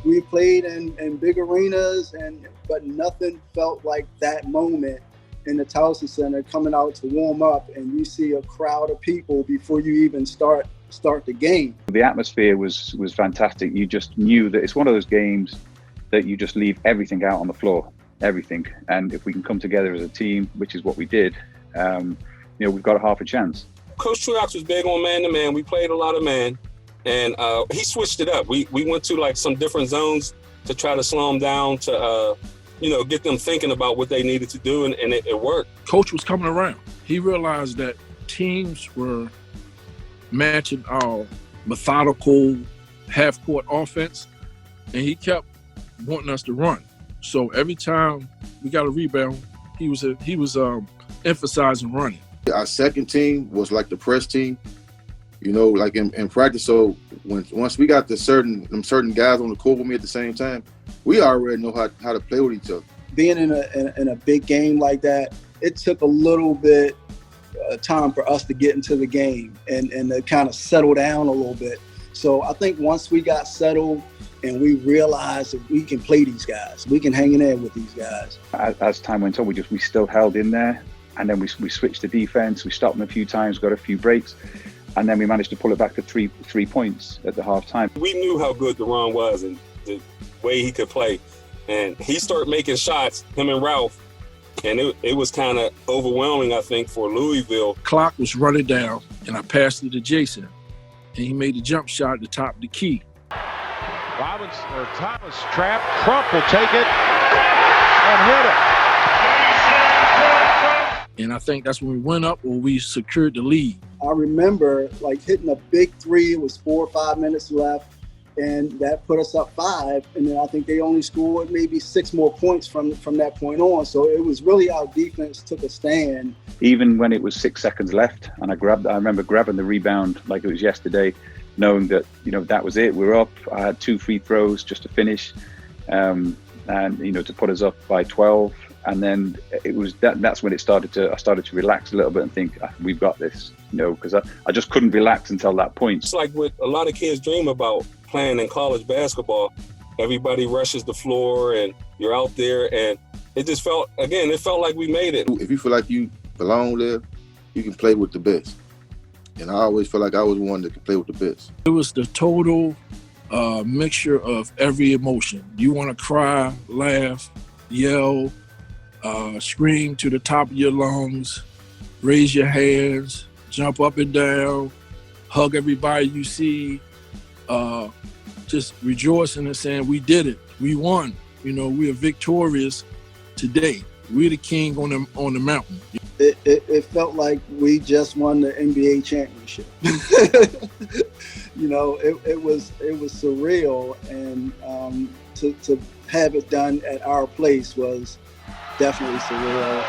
we played in big arenas, but nothing felt like that moment in the Towson Center coming out to warm up, and you see a crowd of people before you even start the game. The atmosphere was fantastic. You just knew that it's one of those games that you just leave everything out on the floor, everything. And if we can come together as a team, which is what we did, we've got a half a chance. Coach Truax was big on man-to-man. We played a lot of man, and he switched it up. We went to like some different zones to try to slow them down, to get them thinking about what they needed to do, and it worked. Coach was coming around. He realized that teams were matching our methodical half-court offense, and he kept wanting us to run. So every time we got a rebound, he was emphasizing running. Our second team was like the press team, like in practice. So once we got certain guys on the court with me at the same time, we already know how to play with each other. Being in a big game like that, it took a little bit time for us to get into the game and to kind of settle down a little bit. So I think once we got settled and we realized that we can play these guys, we can hang in there with these guys. As time went on, we still held in there, and then we switched to defense. We stopped them a few times, got a few breaks, and then we managed to pull it back to three points at the half time. We knew how good Deron was and the way he could play, and he started making shots, him and Ralph, and it was kind of overwhelming, I think, for Louisville. Clock was running down, and I passed it to Jason, and he made the jump shot at the top of the key. Thomas trapped. Crump will take it and hit it. And I think that's when we went up or we secured the lead. I remember hitting a big three. It was 4 or 5 minutes left, and that put us up 5. And then I think they only scored maybe 6 more points from that point on. So it was really our defense took a stand. Even when it was 6 seconds left, and I remember grabbing the rebound like it was yesterday, knowing that that was it. We were up. I had 2 free throws just to finish, and to put us up by 12. And then it was that's when I started to relax a little bit and think, we've got this, because I just couldn't relax until that point. It's like what a lot of kids dream about playing in college basketball. Everybody rushes the floor and you're out there, and it just felt like we made it. If you feel like you belong there, you can play with the best. And I always felt like I was one that could play with the best. It was the total mixture of every emotion. You want to cry, laugh, yell, scream to the top of your lungs, raise your hands, jump up and down, hug everybody you see, just rejoicing and saying, we did it, we won. We are victorious today. We're the king on the mountain. It felt like we just won the NBA championship. It was surreal, and to have it done at our place was definitely surreal.